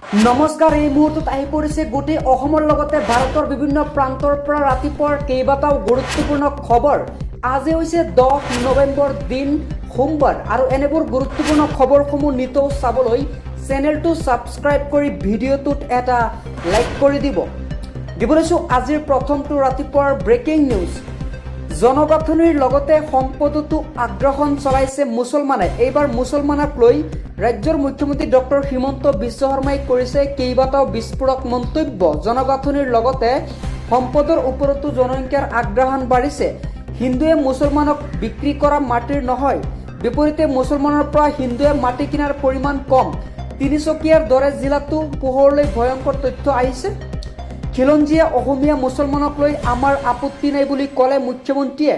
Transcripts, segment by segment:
নমস্কাৰ, এই মুহূৰ্তত আহি পৰিছে গোটেই অসমৰ লগতে ভাৰতৰ বিভিন্ন প্ৰান্তৰ পৰা ৰাতিপুৱাৰ কেইবাটাও গুৰুত্বপূৰ্ণ খবৰ। আজি হৈছে 10 নৱেম্বৰ দিন সোমবাৰ আৰু এনেবোৰ গুৰুত্বপূৰ্ণ খবৰসমূহ নিতৌ চাবলৈ চেনেলটো ছাবস্ক্ৰাইব কৰি ভিডিঅ'টোত এটা লাইক কৰি দিব লৈছোঁ আজিৰ প্ৰথমটো ৰাতিপুৱাৰ ব্ৰেকিং নিউজ। জনগাঁথনিৰ লগতে সম্পদতো আগ্ৰাসন চলাইছে মুছলমানে। এইবাৰ মুছলমানক লৈ ৰাজ্যৰ মুখ্যমন্ত্ৰী ডক্টৰ হিমন্ত বিশ্ব শৰ্মাই কৰিছে কেইবাটাও বিস্ফোৰক মন্তব্য। জনগাঁথনিৰ লগতে সম্পদৰ ওপৰতো জনসংখ্যাৰ আগ্ৰাসন বাঢ়িছে। হিন্দুৱে মুছলমানক বিক্ৰী কৰা মাটিৰ নহয়, বিপৰীতে মুছলমানৰ পৰা হিন্দুৱে মাটি কিনাৰ পৰিমাণ কম। তিনিচুকীয়াৰ দৰে জিলাতো পোহৰলৈ ভয়ংকৰ তথ্য আহিছে। খিলঞ্জীয়া অসমীয়া মুছলমানক লৈ আমাৰ আপত্তি নাই বুলি ক'লে মুখ্যমন্ত্ৰীয়ে।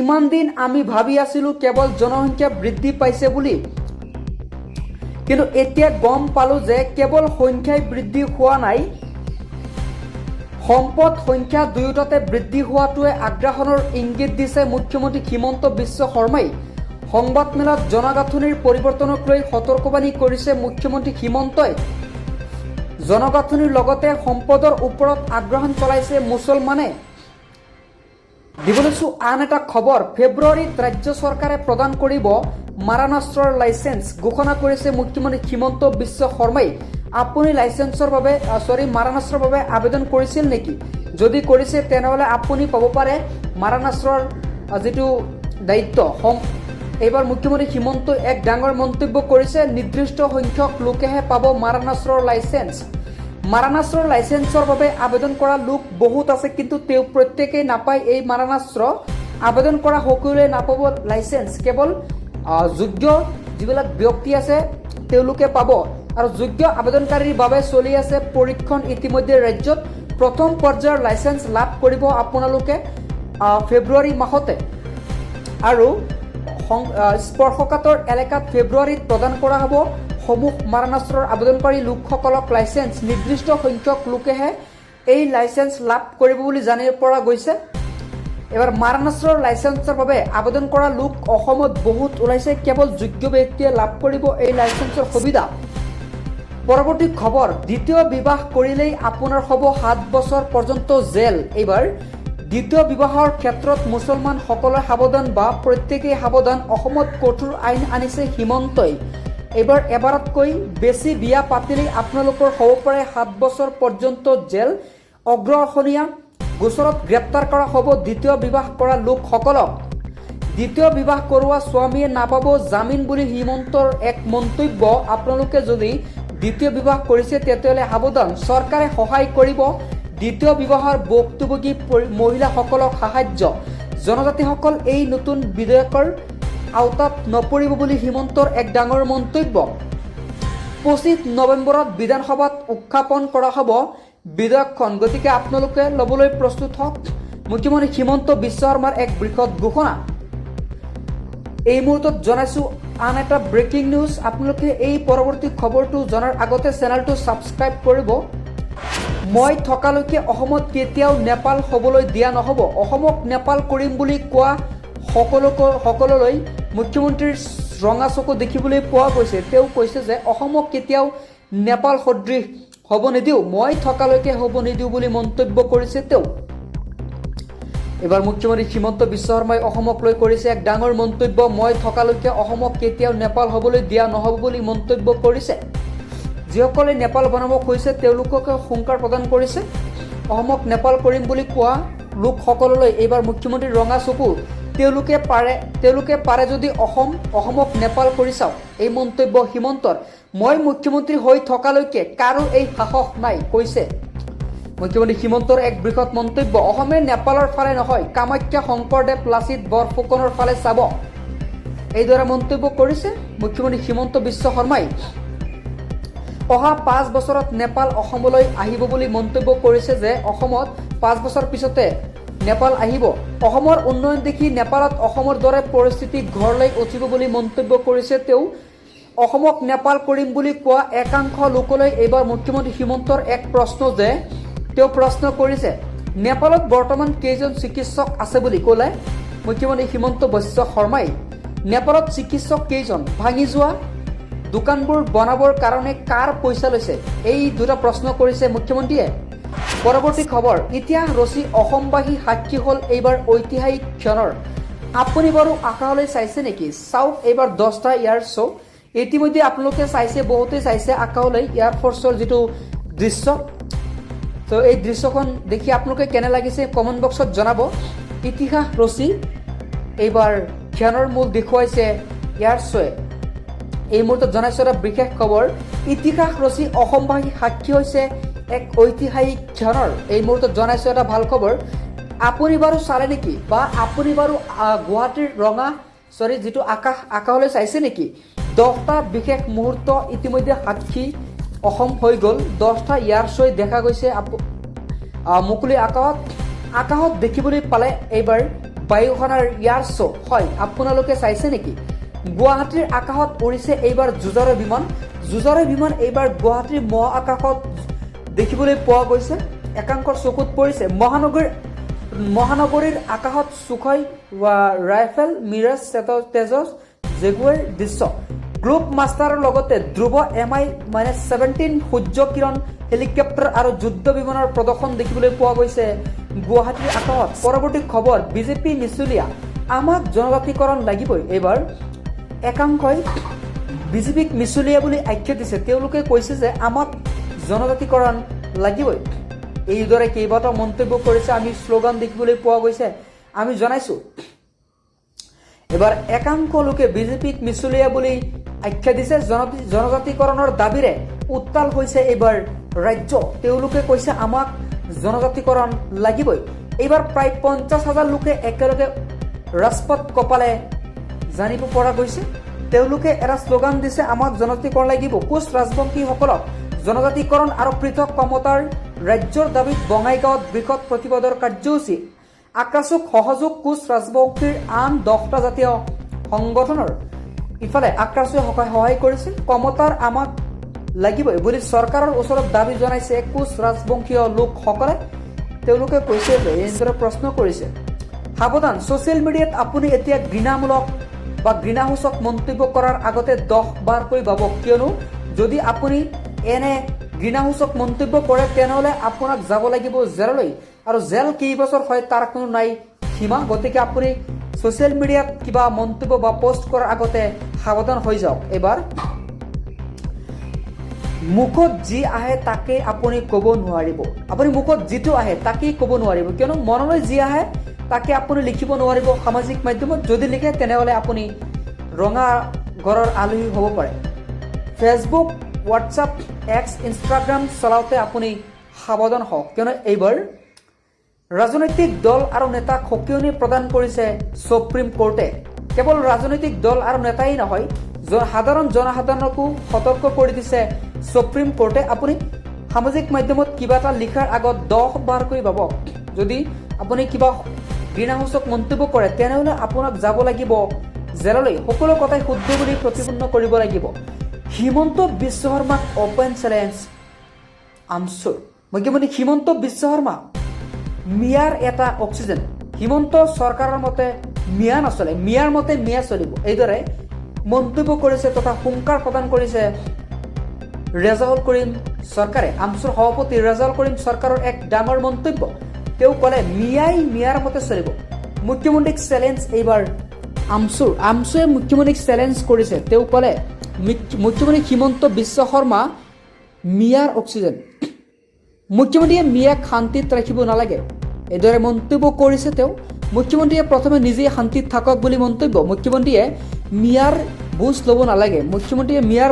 ইমান দিন আমি ভাবি আছিলোঁ কেৱল জনসংখ্যা বৃদ্ধি পাইছে বুলি, কিন্তু এতিয়া গম পালোঁ যে কেৱল সংখ্যাই বৃদ্ধি হোৱা নাই, সম্পদ সংখ্যা দুয়োটাতে বৃদ্ধি হোৱাটোৱে আগ্ৰাসনৰ ইংগিত দিছে মুখ্যমন্ত্ৰী হিমন্ত বিশ্ব শৰ্মাই। সংবাদমেলত জনগাঁথনিৰ পৰিৱৰ্তনক লৈ সতৰ্কবাণী কৰিছে মুখ্যমন্ত্ৰী হিমন্তই। জনগাঁথনিৰ লগতে সম্পদৰ ওপৰত আগ্ৰাসন চলাইছে মুছলমানে। দিবলৈছোঁ আন এটা খবৰ। ফেব্ৰুৱাৰীত ৰাজ্য চৰকাৰে প্ৰদান কৰিব মাৰণাস্ত্ৰৰ লাইচেন্স ঘোষণা কৰিছে মুখ্যমন্ত্ৰী হিমন্ত বিশ্ব শৰ্মাই। আপুনি মাৰণাস্ত্ৰৰ বাবে আবেদন কৰিছিল নেকি? যদি কৰিছে তেনেহ'লে আপুনি পাব পাৰে মাৰণাস্ত্ৰৰ যিটো দায়িত্ব। এইবাৰ মুখ্যমন্ত্ৰী হিমন্তই এক ডাঙৰ মন্তব্য কৰিছে। নিৰ্দিষ্ট সংখ্যক লোকেহে পাব মাৰণাস্ত্ৰৰ লাইচেন্স। মাৰণাস্ত্ৰৰ লাইচেন্সৰ বাবে আবেদন কৰা লোক বহুত আছে, কিন্তু তেওঁ প্ৰত্যেকেই নাপায় এই মাৰণাস্ত্ৰ। আবেদন কৰা সকলোৱে নাপাব লাইচেন্স, কেৱল যোগ্য যিবিলাক ব্যক্তি আছে তেওঁলোকে পাব। আৰু যোগ্য আবেদনকাৰীৰ বাবে চলি আছে পৰীক্ষণ। ইতিমধ্যে ৰাজ্যত প্ৰথম পৰ্যায়ৰ লাইচেন্স লাভ কৰিব আপোনালোকে ফেব্ৰুৱাৰী মাহতে, আৰু স্পৰ্শকাতৰ এলেকাত ফেব্ৰুৱাৰীত প্ৰদান কৰা হ'ব সমূহ মাৰণাস্ত্ৰৰ আবেদনকাৰী লোকসকলক লাইচেন্স। নিৰ্দিষ্ট সংখ্যক লোকেহে এই লাইচেন্স লাভ কৰিব বুলি জানিব পৰা গৈছে। এবাৰ মাৰণাস্ত্ৰৰ লাইচেন্সৰ বাবে আবেদন কৰা লোক অসমত বহুত ওলাইছে, কেৱল যোগ্য ব্যক্তিয়ে লাভ কৰিব এই লাইচেন্সৰ সুবিধা। পৰৱৰ্তী খবৰ। দ্বিতীয় বিবাহ কৰিলেই আপোনাৰ হ'ব 7 বছৰ পৰ্যন্ত জেল। এইবাৰ দ্বিতীয় বিবাহৰ ক্ষেত্ৰত মুছলমানসকলে সাৱধান, বা প্ৰত্যেকেই সাৱধান। অসমত কঠোৰ আইন আনিছে হিমন্তই। এইবাৰ এবাৰতকৈ বেছি বিয়া পাতিলেই আপোনালোকৰ হ'ব পাৰে 7 বছৰ পৰ্যন্ত জেল। অগ্ৰসনীয়া গোচৰত গ্ৰেপ্তাৰ কৰা হ'ব দ্বিতীয় বিবাহ কৰা লোকসকলক। দ্বিতীয় বিবাহ কৰোৱা স্বামীয়ে নাপাব জামিন বুলি হিমন্তৰ এক মন্তব্য। আপোনালোকে যদি দ্বিতীয় বিবাহ কৰিছে তেতিয়াহ'লে সাৱধান, চৰকাৰে সহায় কৰিব। দ্বিতীয় বিবাহৰ ভুক্তভোগী মহিলাসকলক সাহায্য। জনজাতিসকল এই নতুন বিধেয়কৰ আওতাত নপৰিব বুলি হিমন্তৰ এক ডাঙৰ মন্তব্য। 25 নৱেম্বৰত বিধানসভাত উত্থাপন কৰা হ'ব বিধেয়কখন, গতিকে আপোনালোকে ল'বলৈ প্ৰস্তুত হওক। মুখ্যমন্ত্ৰী হিমন্ত বিশ্ব শৰ্মাৰ এক বৃহৎ ঘোষণা। এই মুহূৰ্তত জনাইছোঁ আন এটা ব্ৰেকিং নিউজ। আপোনালোকে এই পৰৱৰ্তী খবৰটো জনাৰ আগতে চেনেলটো ছাবস্ক্ৰাইব কৰিব। মই থকালৈকে অসমত কেতিয়াও নেপাল হ'বলৈ দিয়া নহ'ব। অসমক নেপাল কৰিম বুলি কোৱা সকলোলৈ মুখ্যমন্ত্ৰীৰ ৰঙা চকু দেখিবলৈ পোৱা গৈছে। তেওঁ কৈছে যে অসমক কেতিয়াও নেপাল সদৃশ হ'ব নিদিওঁ, মই থকালৈকে হ'ব নিদিওঁ বুলি মন্তব্য কৰিছে তেওঁ। এইবাৰ মুখ্যমন্ত্ৰী হিমন্ত বিশ্ব শৰ্মাই অসমক লৈ কৰিছে এক ডাঙৰ মন্তব্য। মই থকালৈকে অসমক কেতিয়াও নেপাল হ'বলৈ দিয়া নহ'ব বুলি মন্তব্য কৰিছে। যিসকলে নেপাল বনাব খুজিছে তেওঁলোককে হুংকাৰ প্ৰদান কৰিছে। অসমক নেপাল কৰিম বুলি কোৱা লোকসকললৈ এইবাৰ মুখ্যমন্ত্ৰীৰ ৰঙা চকু। তেওঁলোকে পাৰে যদি অসমক নেপাল কৰি চাওক, এই মন্তব্য হিমন্তৰ। মই মুখ্যমন্ত্ৰী হৈ থকালৈকে কাৰো এই সাহস নাই, কৈছে মুখ্যমন্ত্ৰী হিমন্তৰ এক বৃহৎ মন্তব্য। অসমে নেপালৰ ফালে নহয়, কামাখ্যা, শংকৰদেৱ, লাচিত বৰফুকনৰ ফালে চাব, এইদৰে মন্তব্য কৰিছে মুখ্যমন্ত্ৰী হিমন্ত বিশ্ব শৰ্মাই। অহা 5 বছৰত নেপাল অসমলৈ আহিব বুলি মন্তব্য কৰিছে যে অসমত 5 বছৰ পিছতে নেপাল আহিব। অসমৰ উন্নয়ন দেখি নেপালত অসমৰ দৰে পৰিস্থিতি ঘৰলৈ উঠিব বুলি মন্তব্য কৰিছে তেওঁ। অসমক নেপাল কৰিম বুলি কোৱা একাংশ লোকলৈ এইবাৰ মুখ্যমন্ত্ৰী হিমন্তৰ এক প্ৰশ্ন, যে তেওঁ প্ৰশ্ন কৰিছে নেপালত বৰ্তমান কেইজন চিকিৎসক আছে বুলি ক'লে মুখ্যমন্ত্ৰী হিমন্ত বিশ্ব শৰ্মাই। নেপালত চিকিৎসক কেইজন? ভাঙি যোৱা দোকানবোৰ বনাবৰ কাৰণে কাৰ পইচা লৈছে, এই দুটা প্ৰশ্ন কৰিছে মুখ্যমন্ত্ৰীয়ে। পৰৱৰ্তী খবৰ, ইতিহাস ৰচি অসমবাসী সাক্ষী হ'ল এইবাৰ ঐতিহাসিক ক্ষণৰ। আপুনি বাৰু আকাশলৈ চাইছে নেকি? চাওক এইবাৰ 10টা এয়াৰ শ্ব' ইতিমধ্যে আপোনালোকে চাইছে, বহুতেই চাইছে আকাশলৈ এয়াৰফৰ্চৰ যিটো দৃশ্য। তো এই দৃশ্যখন দেখি আপোনালোকে কেনে লাগিছে কমেণ্ট বক্সত জনাব। ইতিহাস ৰচি এইবাৰ ক্ষণৰ মূল দেখুৱাইছে এয়াৰ শ্ব'য়ে। এই মুহূৰ্তত জনাইছোঁ এটা বিশেষ খবৰ, ইতিহাস ৰচি অসমবাসী সাক্ষী হৈছে এক ঐতিহাসিক ক্ষণৰ। এই মুহূৰ্তত জনাইছোঁ এটা ভাল খবৰ, আপুনি বাৰু চালে নেকি, বা আপুনি বাৰু গুৱাহাটীৰ যিটো আকাশলৈ চাইছে নেকি? 10টা বিশেষ মুহূৰ্ত ইতিমধ্যে সাক্ষী অসম হৈ গ'ল। 10টা এয়াৰ শ্ব'ই দেখা গৈছে মুকলি আকাশত দেখিবলৈ পালে এইবাৰ বায়ুসেনাৰ এয়াৰ শ্ব'। হয়, আপোনালোকে চাইছে নেকি? গুৱাহাটীৰ আকাশত উৰিছে এইবাৰ যুঁজাৰু বিমান এইবাৰ গুৱাহাটীৰ মহাকাশত দেখিবলৈ পোৱা গৈছে। একাংশৰ চকুত পৰিছে মহানগৰীৰ আকাশত সুখয় ৰাইফেল, মিৰাজ, তেজছ, জেগুৱাৰ দৃশ্য। গ্লোব মাষ্টাৰৰ লগতে ধ্ৰুৱ MI-17 সূৰ্য কিৰণ হেলিকপ্টাৰ আৰু যুদ্ধ বিমানৰ প্ৰদৰ্শন দেখিবলৈ পোৱা গৈছে গুৱাহাটীৰ আকাশত। পৰৱৰ্তী খবৰ, বিজেপি মিছলীয়া, আমাক জনজাতিকৰণ লাগিবই। এইবাৰ একাংশই বিজেপিক মিছলীয়া বুলি আখ্যা দিছে। তেওঁলোকে কৈছে যে আমাক জনজাতিকৰণ লাগিবই। এইদৰে কেইবাটাও মন্তব্য কৰিছে, আমি শ্লোগান দেখিবলৈ পোৱা গৈছে, আমি জনাইছোঁ। এবাৰ একাংশ লোকে বিজেপিক মিছলীয়া বুলি আখ্যা দিছে। জনজাতিকৰণৰ দাবীৰে উত্তাল হৈছে এইবাৰ ৰাজ্য। তেওঁলোকে কৈছে আমাক জনজাতিকৰণ লাগিবই। এইবাৰ প্ৰায় 50,000 লোকে একেলগে ৰাজপথ কপালে জানিব পৰা গৈছে। তেওঁলোকে এটা শ্লোগান দিছে, আমাক জনজাতিকৰণ লাগিব। কোচ ৰাজবংশীসকলক জনজাতিকৰণ আৰু পৃথক ক্ষমতাৰ ৰাজ্যৰ দাবীত বঙাইগাঁৱত বৃহৎ প্ৰতিবাদৰ কাৰ্যসূচী। আক্ৰাছুক সহযোগ কোচ ৰাজবংশীৰ আন 10টা জাতীয় সংগঠনৰ। ইফালে আক্ৰাছুৱে সহায় কৰিছে, ক্ষমতাৰ আমাক লাগিবই বুলি চৰকাৰৰ ওচৰত দাবী জনাইছে কোচ ৰাজবংশীয় লোকসকলে। তেওঁলোকে কৈছে যে এনেদৰে প্ৰশ্ন কৰিছে, সাৱধান, ছ'চিয়েল মিডিয়াত আপুনি এতিয়া ঘৃণামূলক বা ঘৃণাসূচক মন্তব্য কৰাৰ আগতে 10 বাৰকৈ ভাবক, কিয়নো যদি আপুনি এনে ঘৃণাসূচক মন্তব্য কৰে তেনেহ'লে আপোনাক যাব লাগিব জেললৈ, আৰু জেল কেইবছৰ হয় তাৰ কোনো নাই সীমা। গতিকে আপুনি ছ'চিয়েল মিডিয়াত কিবা মন্তব্য বা পোষ্ট কৰাৰ আগতে সাৱধান হৈ যাওক। এবাৰ মুখত যি আহে তাকে আপুনি ক'ব নোৱাৰিব। আপুনি মুখত যিটো আহে তাকেই ক'ব নোৱাৰিব, কিয়নো মনলৈ যি আহে তাকে আপুনি লিখিব নোৱাৰিব সামাজিক মাধ্যমত। যদি লিখে তেনেহ'লে আপুনি ৰঙা ঘৰৰ আলহী হ'ব পাৰে। ফেচবুক, হোৱাটছআপ, এক্স, ইনষ্টাগ্ৰাম চলাওঁতে আপুনি সাৱধান হওক, কিয়নো এইবাৰ ৰাজনৈতিক দল আৰু নেতাক সকিয়নি প্ৰদান কৰিছে সুপ্ৰিম কোৰ্টে। কেৱল ৰাজনৈতিক দল আৰু নেতাই নহয়, সাধাৰণ জনসাধাৰণকো সতৰ্ক কৰি দিছে সুপ্ৰিম কোৰ্টে। আপুনি সামাজিক মাধ্যমত কিবা এটা লিখাৰ আগত 10 বাৰকৈ ভাবক। যদি আপুনি কিবা ঘৃণাসূচক মন্তব্য কৰে তেনেহ'লে আপোনাক যাব লাগিব জেললৈ। সকলো কথাই শুদ্ধ বুলি প্ৰতিপন্ন কৰিব লাগিব। হিমন্ত বিশ্ব শৰ্মাক অপেন চেলেঞ্জ আমচুৰ। মুখ্যমন্ত্ৰী হিমন্ত বিশ্ব শৰ্মা মিয়াৰ এটা অক্সিজেন। হিমন্ত চৰকাৰৰ মতে মিয়া নচলে, মিয়াৰ মতে মিয়া চলিব, এইদৰে মন্তব্য কৰিছে তথা হুংকাৰ প্ৰদান কৰিছে ৰেজাউল কৰিম চৰকাৰে। আমচুৰ সভাপতি ৰেজাউল কৰিম চৰকাৰৰ এক ডাঙৰ মন্তব্য। তেওঁ ক'লে মিয়াই মিয়াৰ মতে চলিব। মুখ্যমন্ত্ৰীক চেলেঞ্জ এইবাৰ আমচুৱে মুখ্যমন্ত্ৰীক চেলেঞ্জ কৰিছে। তেওঁ ক'লে মুখ্যমন্ত্ৰী হিমন্ত বিশ্ব শৰ্মা মিয়াৰ অক্সিজেন। মুখ্যমন্ত্ৰীয়ে মিয়াক শান্তিত ৰাখিব নালাগে, এইদৰে মন্তব্য কৰিছে তেওঁ। মুখ্যমন্ত্ৰীয়ে প্ৰথমে নিজেই শান্তিত থাকক বুলি মন্তব্য। মুখ্যমন্ত্ৰীয়ে মিয়াৰ বুজ ল'ব নালাগে। মুখ্যমন্ত্ৰীয়ে মিয়াৰ